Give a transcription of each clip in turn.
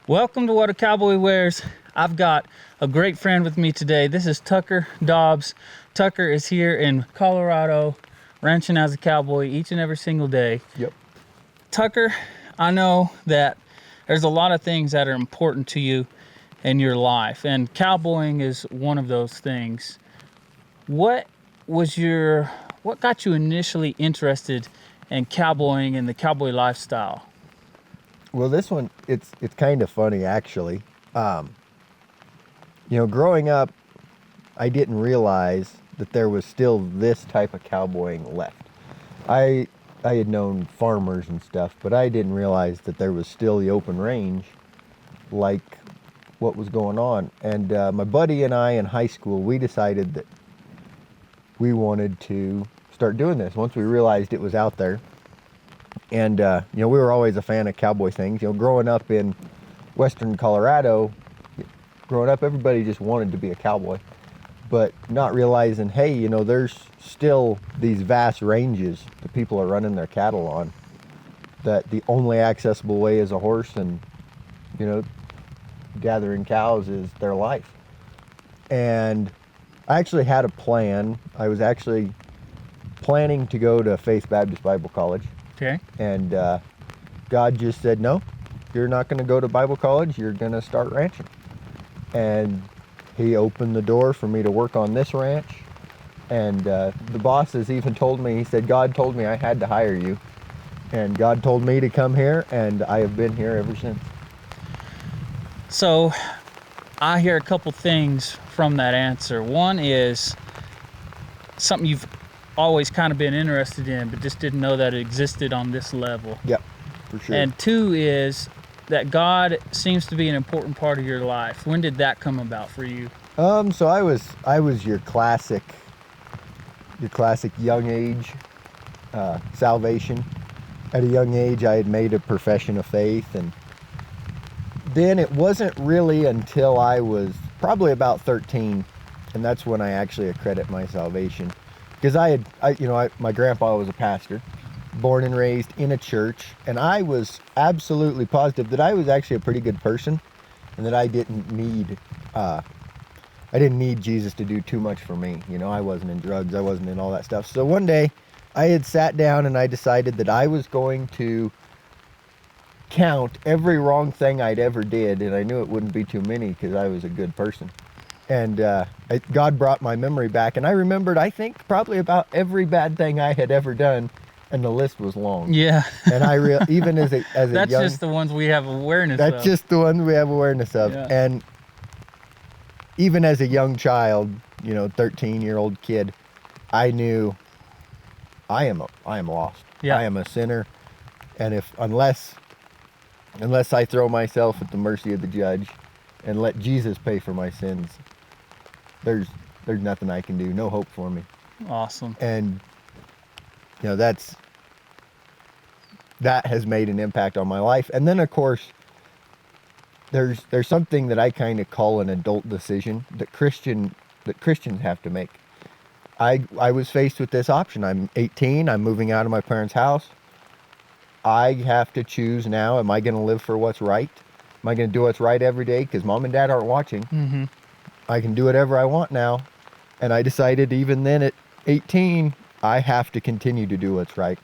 Welcome to What a Cowboy Wears. I've got a great friend with me today. This is Tucker Daubs. Tucker is here in Colorado, ranching as a cowboy each and every single day. Yep. Tucker, I know that there's a lot of things that are important to you in your life, and cowboying is one of those things. What got you initially interested in cowboying and the cowboy lifestyle? Well, this one, it's kind of funny, actually. Growing up, I didn't realize that there was still this type of cowboying left. I had known farmers and stuff, but I didn't realize that there was still the open range, like what was going on. And my buddy and I in high school, we decided that we wanted to start doing this once we realized it was out there. And, we were always a fan of cowboy things. Growing up in western Colorado, everybody just wanted to be a cowboy. But not realizing, hey, there's still these vast ranges that people are running their cattle on, that the only accessible way is a horse, and, gathering cows is their life. And I actually had a plan. I was actually planning to go to Faith Baptist Bible College. Okay. And God just said, no, you're not going to go to Bible college. You're going to start ranching. And he opened the door for me to work on this ranch. And the bosses even told me, he said, God told me I had to hire you. And God told me to come here, and I have been here ever since. So I hear a couple things from that answer. One is something you've always kind of been interested in, but just didn't know that it existed on this level. Yep, for sure. And two is that God seems to be an important part of your life. When did that come about for you? So I was your classic young age salvation. At a young age, I had made a profession of faith, and then it wasn't really until I was probably about 13, and that's when I actually accredit my salvation. Because my grandpa was a pastor, born and raised in a church, and I was absolutely positive that I was actually a pretty good person, and that I didn't need Jesus to do too much for me. I wasn't in drugs, I wasn't in all that stuff. So one day, I had sat down and I decided that I was going to count every wrong thing I'd ever did, and I knew it wouldn't be too many because I was a good person. And God brought my memory back, and I remembered, I think, probably about every bad thing I had ever done, and the list was long. Yeah. And even as a that's young, just the ones we have awareness that's of. just the ones we have awareness of. Yeah. And even as a young child, 13-year-old kid, I knew I am lost. Yeah. I am a sinner, and unless I throw myself at the mercy of the judge and let Jesus pay for my sins, there's nothing I can do, no hope for me. Awesome. And that has made an impact on my life. And then of course there's something that I kind of call an adult decision that Christians have to make. I was faced with this option. I'm 18, I'm moving out of my parents' house. I have to choose now, am I going to live for what's right? Am I going to do what's right every day? Because mom and dad aren't watching. Mm-hmm. I can do whatever I want now. And I decided even then at 18, I have to continue to do what's right,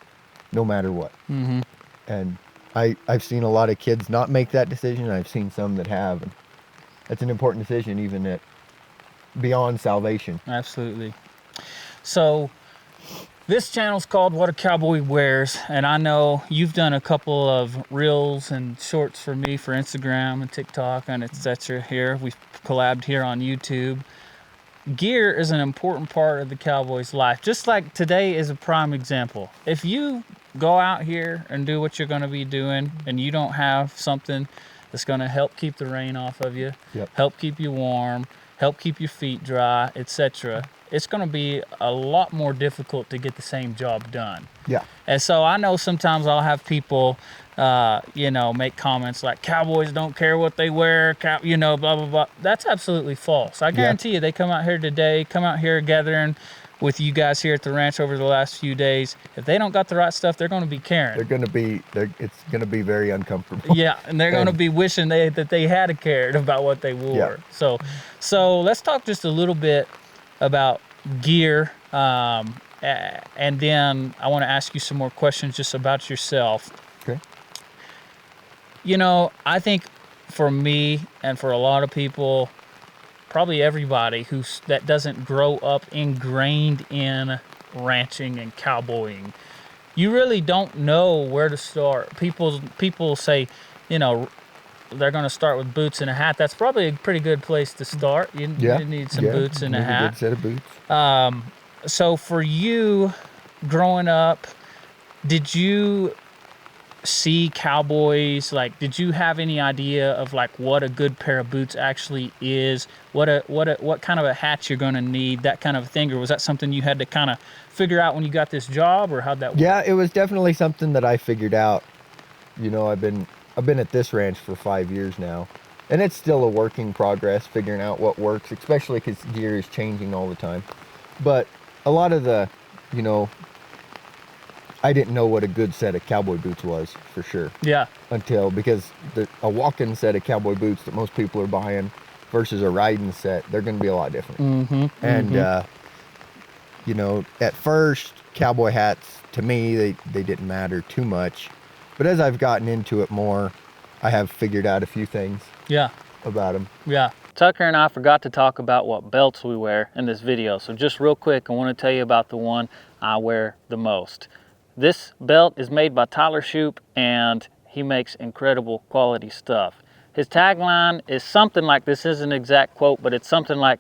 no matter what. Mm-hmm. And I've seen a lot of kids not make that decision. I've seen some that have. And that's an important decision, even beyond salvation. Absolutely. So this channel's called What a Cowboy Wears, and I know you've done a couple of reels and shorts for me for Instagram and TikTok and etc. here. We've collabed here on YouTube. Gear is an important part of the cowboy's life, just like today is a prime example. If you go out here and do what you're going to be doing and you don't have something that's going to help keep the rain off of you, Yep. help keep you warm, help keep your feet dry, etc., it's going to be a lot more difficult to get the same job done. Yeah. And so I know sometimes I'll have people, make comments like cowboys don't care what they wear, blah, blah, blah. That's absolutely false. I guarantee you they come out here today, come out here gathering with you guys here at the ranch over the last few days. If they don't got the right stuff, they're going to be carrying. It's gonna be very uncomfortable. Yeah, and they're going to be wishing that they had cared about what they wore. Yeah. So let's talk just a little bit about gear, and then I want to ask you some more questions just about yourself. Okay. You know, I think for me and for a lot of people, probably everybody that doesn't grow up ingrained in ranching and cowboying, you really don't know where to start. People say, you know, they're going to start with boots and a hat. That's probably a pretty good place to start. You need some boots and a hat. A good set of boots. So for you, growing up, did you see cowboys? Like, did you have any idea of like what a good pair of boots actually is? What kind of a hat you're going to need? That kind of thing, or was that something you had to kind of figure out when you got this job, or how'd that work? Yeah, it was definitely something that I figured out. You know, I've been at this ranch for 5 years now, and it's still a work in progress figuring out what works, especially because gear is changing all the time. But a lot of the, you know, I didn't know what a good set of cowboy boots was for sure. Yeah. Because a walk-in set of cowboy boots that most people are buying versus a riding set, they're going to be a lot different. Mm-hmm. And, you know, at first, cowboy hats, to me, they didn't matter too much. But as I've gotten into it more, I have figured out a few things about them. Yeah. Tucker and I forgot to talk about what belts we wear in this video. So just real quick, I want to tell you about the one I wear the most. This belt is made by Tyler Shoop, and he makes incredible quality stuff. His tagline is something like, this isn't an exact quote, but it's something like,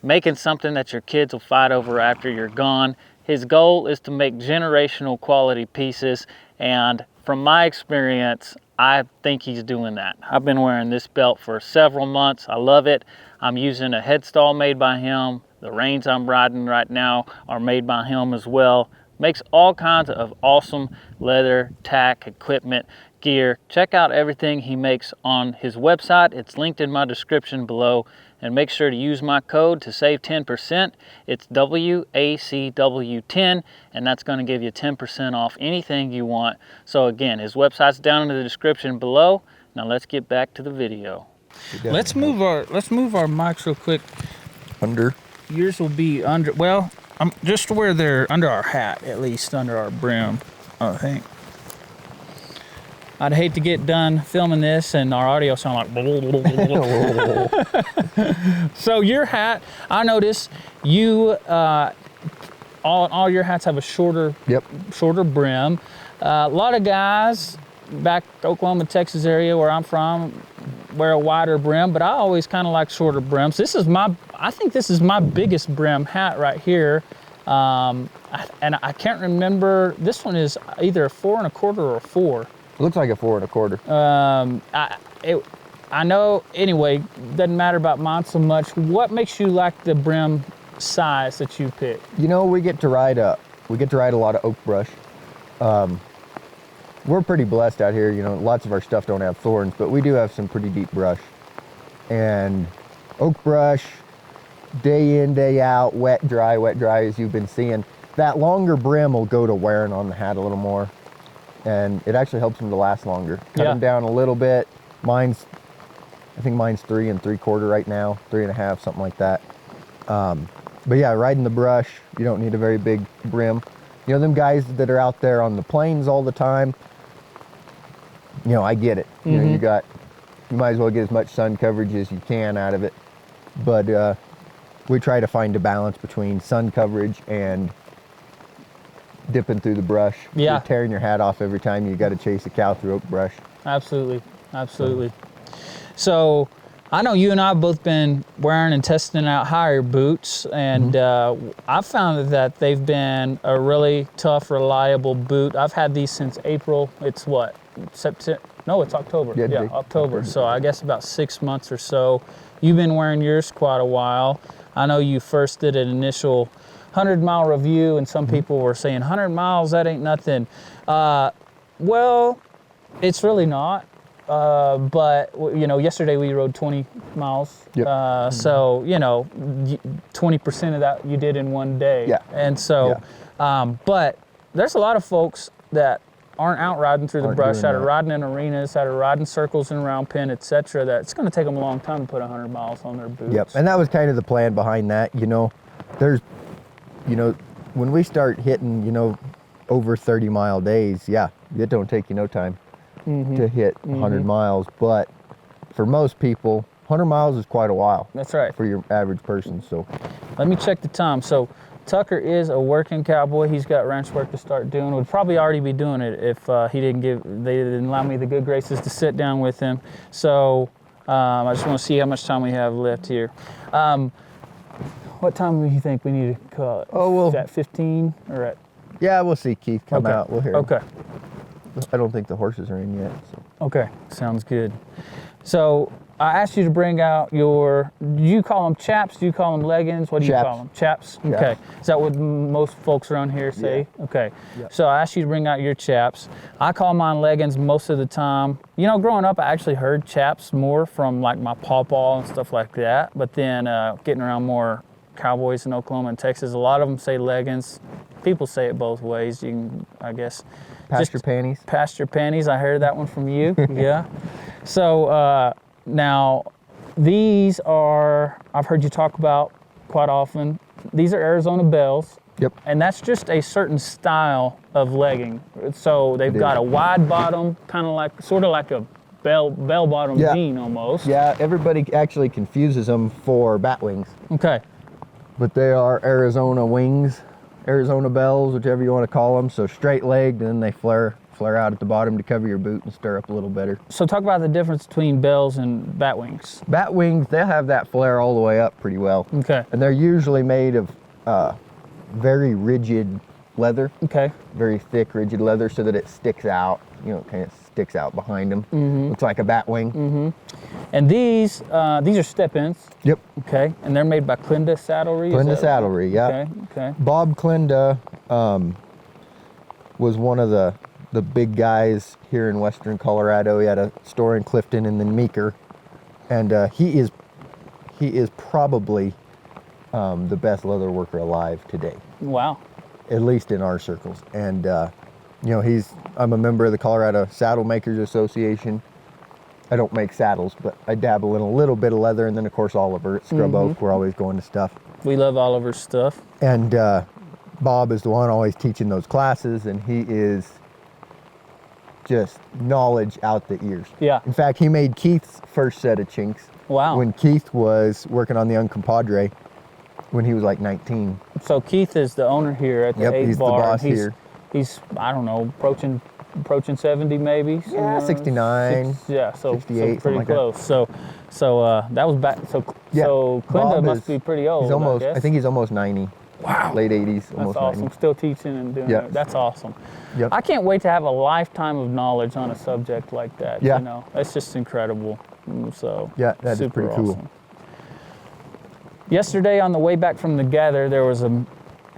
making something that your kids will fight over after you're gone. His goal is to make generational quality pieces, and from my experience, I think he's doing that. I've been wearing this belt for several months. I love it. I'm using a headstall made by him. The reins I'm riding right now are made by him as well. Makes all kinds of awesome leather, tack, equipment, gear. Check out everything he makes on his website. It's linked in my description below. And make sure to use my code to save 10%. It's WACW10, and that's going to give you 10% off anything you want. So again, his website's down in the description below. Now let's get back to the video. Let's move our mics real quick. Under. Yours will be under. Well, just where they're under our hat, at least under our brim, I think. I'd hate to get done filming this and our audio sound like. So your hat, I notice you, all your hats have a shorter brim. A lot of guys back Oklahoma, Texas area where I'm from wear a wider brim, but I always kind of like shorter brims. I think this is my biggest brim hat right here. And I can't remember, this one is either a 4 1/4 or a 4. It looks like a 4 1/4. I know, anyway, doesn't matter about mine so much. What makes you like the brim size that you pick? You know, we get to ride a lot of oak brush. We're pretty blessed out here. You know, lots of our stuff don't have thorns, but we do have some pretty deep brush. And oak brush, day in, day out, wet, dry, as you've been seeing. That longer brim will go to wearing on the hat a little more. And it actually helps them to last longer. Cut them down a little bit. I think mine's 3 3/4 right now, 3 1/2, something like that. But yeah, riding the brush, you don't need a very big brim. You know, them guys that are out there on the plains all the time, you know, I get it. You know, you might as well get as much sun coverage as you can out of it. But we try to find a balance between sun coverage and dipping through the brush. Yeah. You're tearing your hat off every time you got to chase a cow through oak brush. Absolutely. So I know you and I have both been wearing and testing out higher boots, and I've found that they've been a really tough, reliable boot. I've had these since April. It's what? September? No, it's October. Yeah, October. So I guess about 6 months or so. You've been wearing yours quite a while. I know you first did an initial 100-mile review, and some people were saying 100 miles, that ain't nothing. Well, it's really not. but yesterday we rode 20 miles. Yep. So 20% of that you did in one day. Yeah. And so, but there's a lot of folks that aren't out riding through the brush, that are riding in arenas, that are riding circles and round pen, etc. That it's going to take them a long time to put 100 miles on their boots. Yep. And that was kind of the plan behind that. There's, when we start hitting, over 30-mile days, it don't take you no time to hit 100 miles. But for most people, 100 miles is quite a while. That's right. For your average person. So let me check the time. So Tucker is a working cowboy. He's got ranch work to start doing. Would probably already be doing it if they didn't allow me the good graces to sit down with him. So I just want to see how much time we have left here. What time do you think we need to call it? Oh, well. Is that 15 or at? Yeah, we'll see Keith come out. We'll hear him. Okay. I don't think the horses are in yet. So. Okay, sounds good. So I asked you to bring out do you call them chaps? Do you call them leggings? What do you call them? Chaps? Yeah. Okay. Is that what most folks around here say? Yeah. Okay. Yeah. So I asked you to bring out your chaps. I call mine leggings most of the time. Growing up, I actually heard chaps more from like my pawpaw and stuff like that. But then getting around more cowboys in Oklahoma and Texas, a lot of them say leggings. People say it both ways. You can, I guess. Pasture panties. Pasture panties. I heard that one from you. Yeah. So now these are, I've heard you talk about quite often. These are Arizona bells. Yep. And that's just a certain style of legging. So they've got a wide bottom, sort of like a bell bottom jean almost. Yeah. Everybody actually confuses them for bat wings. Okay. But they are Arizona wings. Arizona bells, whichever you want to call them. So straight legged, and then they flare out at the bottom to cover your boot and stir up a little better. So talk about the difference between bells and bat wings. Bat wings, they'll have that flare all the way up pretty well. Okay. And they're usually made of very rigid leather. Okay. Very thick, rigid leather, so that it sticks out. Kind of sticks out behind them. Looks like a bat wing. And these are step-ins. Yep. Okay. And they're made by Clinda Saddlery. Clinda Saddlery, yeah. Okay. Bob Clinda was one of the big guys here in western Colorado. He had a store in Clifton and then Meeker, and he is probably the best leather worker alive today. Wow. At least in our circles. And I'm a member of the Colorado Saddle Makers Association. I don't make saddles, but I dabble in a little bit of leather, and then of course Oliver at Scrub Oak. We're always going to stuff. We love Oliver's stuff. And Bob is the one always teaching those classes, and he is just knowledge out the ears. Yeah. In fact, he made Keith's first set of chinks. Wow. When Keith was working on the Uncompadre when he was like 19. So Keith is the owner here at the 8 he's Bar. the boss here. He's, I don't know, approaching 70 maybe. Yeah, 69. 68, pretty like close. That. So that was back. So Clinda must be pretty old. He's almost. I guess. I think he's almost 90. Wow. Late 80s. That's almost awesome. 90. Still teaching and doing it. That's awesome. Yep. I can't wait to have a lifetime of knowledge on a subject like that. Yeah. That's just incredible. So yeah, that's super pretty cool. awesome. Yesterday on the way back from the gather, there was an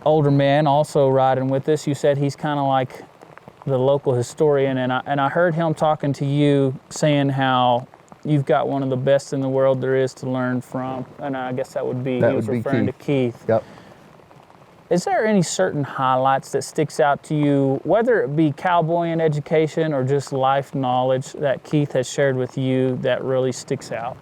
older man also riding with us. You said he's kind of like the local historian, and I heard him talking to you saying how you've got one of the best in the world there is to learn from, and I guess that would be, he was referring to Keith. Yep. Is there any certain highlights that sticks out to you, whether it be cowboying education or just life knowledge that Keith has shared with you that really sticks out?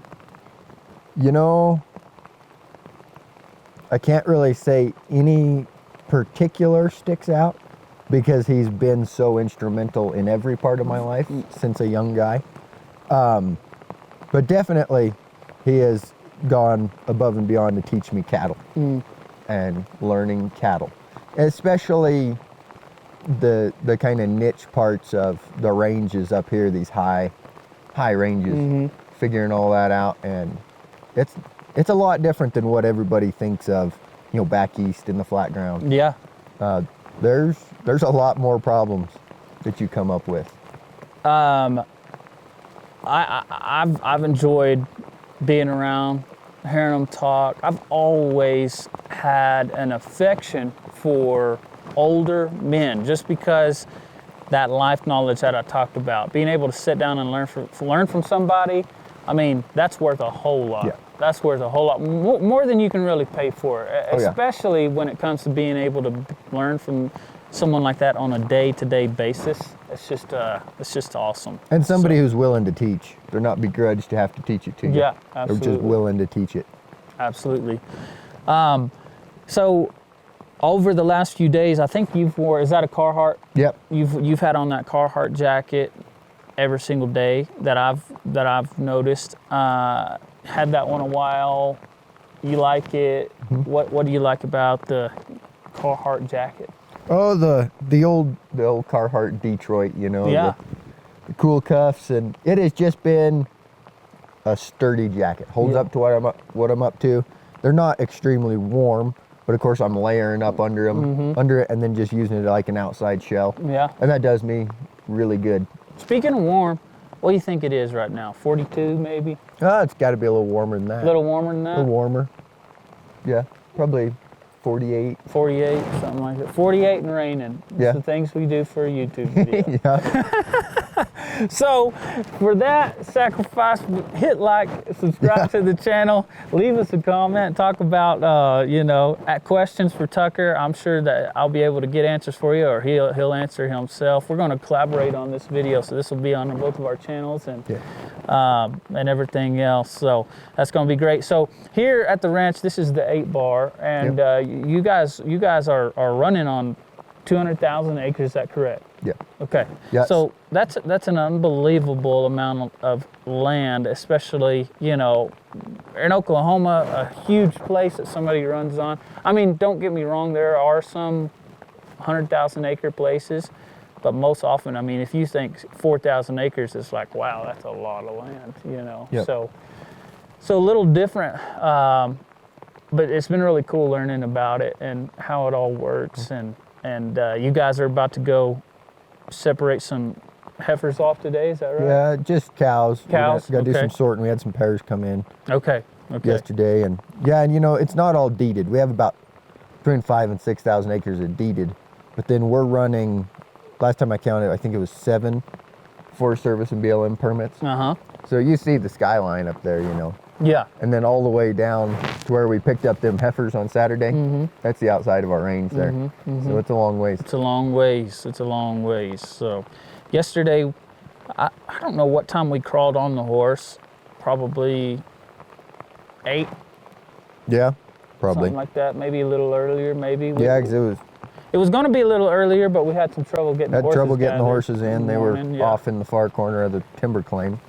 I can't really say any particular sticks out because he's been so instrumental in every part of my life since a young guy. But definitely he has gone above and beyond to teach me cattle and learning cattle, especially the kind of niche parts of the ranges up here, these high ranges, figuring all that out. And it's a lot different than what everybody thinks of, back east in the flat ground. Yeah. There's a lot more problems that you come up with. I've enjoyed being around, hearing them talk. I've always had an affection for older men, just because that life knowledge that I talked about. Being able to sit down and learn from somebody, I mean, that's worth a whole lot. Yeah. That's worth a whole lot more than you can really pay for, Oh, yeah. especially when it comes to being able to learn from someone like that on a day-to-day basis. It's just awesome. And somebody who's willing to teach. They're not begrudged to have to teach it to you. Yeah, absolutely. They're just willing to teach it. Absolutely. So over the last few days, I think is that a Carhartt? Yep. You've had on that Carhartt jacket every single day that I've noticed. Had that one a while. You like it? Mm-hmm. What do you like about the Carhartt jacket? Oh, the old Carhartt Detroit, you know. Yeah. The cool cuffs, and it has just been a sturdy jacket. Holds up to what I'm up to. They're not extremely warm, but of course I'm layering up under them, under it, and then just using it like an outside shell. Yeah. And that does me really good. Speaking of warm, what do you think it is right now? 42 maybe? It's got to be a little warmer than that. A little warmer than that? A little warmer. Yeah, probably 48. 48, something like that. 48 and raining. It's Yeah. the things we do for a YouTube video. Yeah. So, for that sacrifice, hit like, subscribe to the channel, leave us a comment, talk about, questions for Tucker. I'm sure that I'll be able to get answers for you, or he'll answer himself. We're going to collaborate on this video, so this will be on both of our channels and everything else. So that's going to be great. So here at the ranch, this is the 8-bar, and you guys are running on 200,000 acres. Is that correct? Yeah. Okay. Yes. So that's an unbelievable amount of land, especially, in Oklahoma, a huge place that somebody runs on. I mean, don't get me wrong, there are some 100,000 acre places, but most often, I mean, if you think 4,000 acres, it's like, wow, that's a lot of land, Yep. So a little different, but it's been really cool learning about it and how it all works. And you guys are about to go separate some heifers off today, is that right? Yeah, just cows. Cows, We got to do okay. some sorting. We had some pairs come in Okay. yesterday, and it's not all deeded. We have about between 5,000 and 6,000 acres of deeded, but then we're running. Last time I counted, I think it was 7 Forest Service and BLM permits. Uh-huh. So So you see the skyline up there, yeah. and then all the way down to where we picked up them heifers on Saturday. That's the outside of our range there. So it's a long ways. It's a long ways. So yesterday, I don't know what time we crawled on the horse, probably 8, Yeah, probably. something like that, maybe a little earlier, maybe. Yeah, because It was going to be a little earlier, but we had some trouble getting the horses getting the gathered horses in. They were morning, yeah. off in the far corner of the timber claim.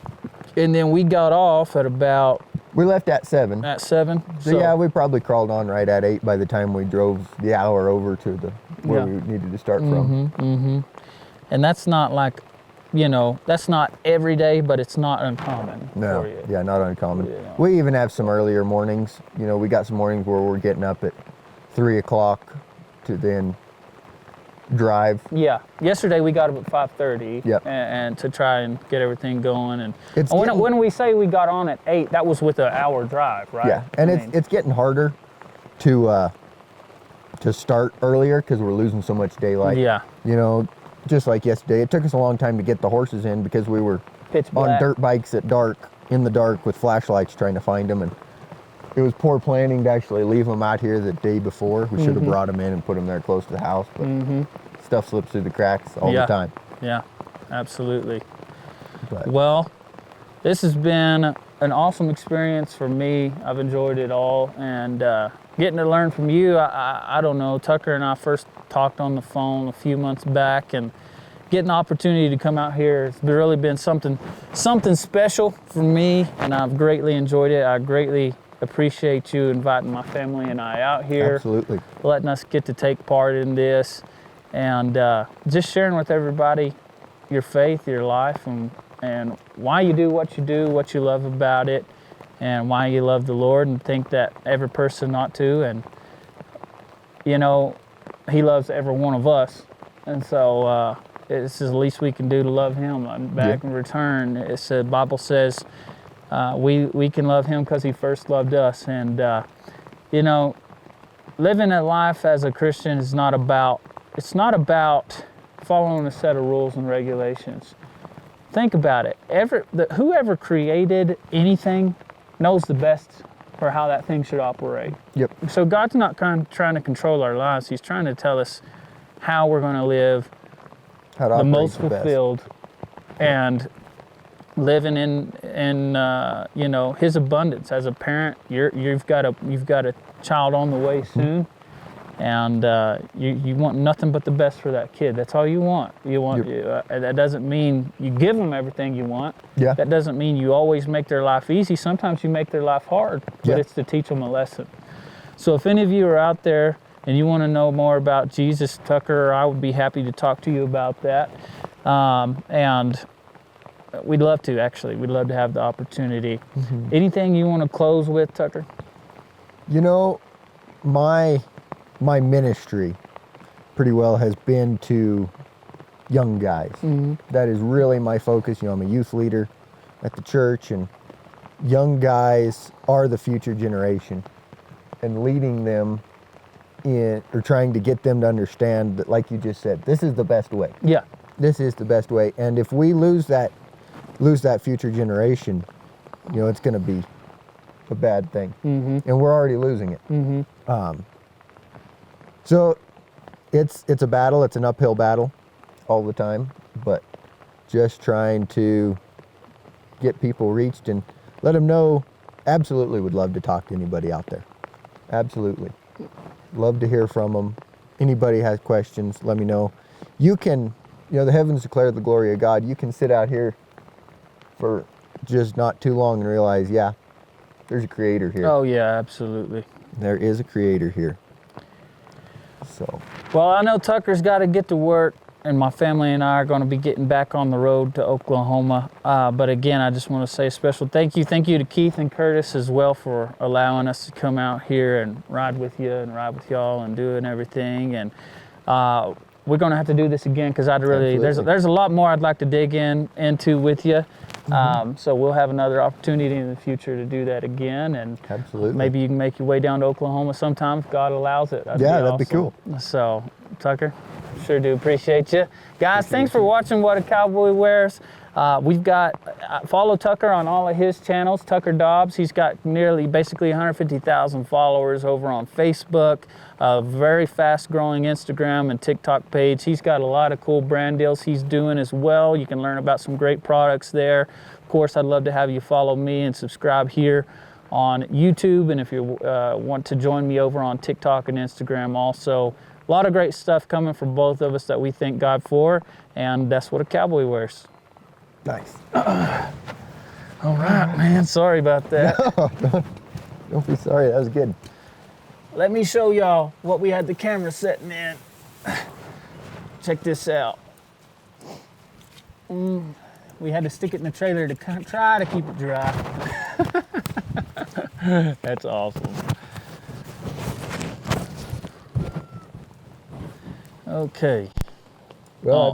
And then we got off at about We left at 7. at 7. So yeah, we probably crawled on right at 8 by the time we drove the hour over to where Yeah. we needed to start from. And that's not like, that's not every day, but it's not uncommon No, for you. yeah, not uncommon. Yeah. We even have some earlier mornings. We got some mornings where we're getting up at 3 o'clock to then drive. Yeah. Yesterday we got up at 5:30 Yep. and to try and get everything going. And It's when, getting- when we say we got on at 8, that was with an hour drive, right? Yeah, and I it's mean, it's getting harder to start earlier because we're losing so much daylight. Yeah. Just like yesterday, it took us a long time to get the horses in because we were Pitch on black. dirt bikes at dark, in the dark with flashlights trying to find them, and it was poor planning to actually leave them out here the day before. We should have brought them in and put them there close to the house, but stuff slips through the cracks all Yeah. the time. Yeah, absolutely. But Well, this has been an awesome experience for me. I've enjoyed it all, and getting to learn from you. I don't know, Tucker and I first talked on the phone a few months back, and getting the opportunity to come out here, it's really been something special for me, and I've greatly enjoyed it. I greatly appreciate you inviting my family and I out here, absolutely. letting us get to take part in this, and just sharing with everybody your faith, your life, and why you do, what you love about it, and why you love the Lord, and think that every person ought to. And He loves every one of us, and so it's the least we can do to love Him back in return. It's the Bible says we can love Him because He first loved us. And living a life as a Christian is not about following a set of rules and regulations. Think about it. Whoever created anything knows the best for how that thing should operate. Yep. So God's not trying to control our lives. He's trying to tell us how we're going to live How to the operate most the best. fulfilled and living in you know, His abundance. As a parent, you've got a child on the way soon, and you want nothing but the best for that kid. That's all you want. That doesn't mean you give them everything you want. Yeah. That doesn't mean you always make their life easy. Sometimes you make their life hard, but Yeah. it's to teach them a lesson. So if any of you are out there and you want to know more about Jesus, Tucker, I would be happy to talk to you about that. And we'd love to, actually. We'd love to have the opportunity. Anything you want to close with, Tucker? You know, my ministry pretty well has been to young guys. That is really my focus. You know, I'm a youth leader at the church, and young guys are the future generation, and leading them in, or trying to get them to understand that, like you just said, this is the best way. Yeah. This is the best way. And if we lose that future generation, you know, it's going to be a bad thing. And we're already losing it. So it's a battle. It's an uphill battle all the time, but just trying to get people reached and let them know. Absolutely would love to talk to anybody out there. Absolutely. Love to hear from them. Anybody has questions, let me know. You can, you know, the heavens declare the glory of God. You can sit out here for just not too long and realize, yeah, there's a creator here. Oh, yeah, absolutely. There is a creator here. So. Well, I know Tucker's got to get to work, and my family and I are going to be getting back on the road to Oklahoma. But again, I just want to say a special thank you. Thank you to Keith and Curtis as well for allowing us to come out here and ride with you and ride with y'all and doing everything. And we're going to have to do this again because there's a lot more I'd like to dig into with you. So we'll have another opportunity in the future to do that again, and Absolutely. maybe you can make your way down to Oklahoma sometime if God allows it. That'd be cool. So, Tucker, sure do appreciate you. Guys, thanks for watching What a Cowboy Wears. We've got, follow Tucker on all of his channels, Tucker Daubs. He's got basically 150,000 followers over on Facebook, a very fast growing Instagram and TikTok page. He's got a lot of cool brand deals he's doing as well. You can learn about some great products there. Of course, I'd love to have you follow me and subscribe here on YouTube. And if you want to join me over on TikTok and Instagram also. A lot of great stuff coming from both of us that we thank God for, and that's what a cowboy wears. Nice. All right, man. Sorry about that. Don't be sorry. That was good. Let me show y'all what we had the camera setting in. Check this out. We had to stick it in the trailer to try to keep it dry. That's awesome. Okay. Well,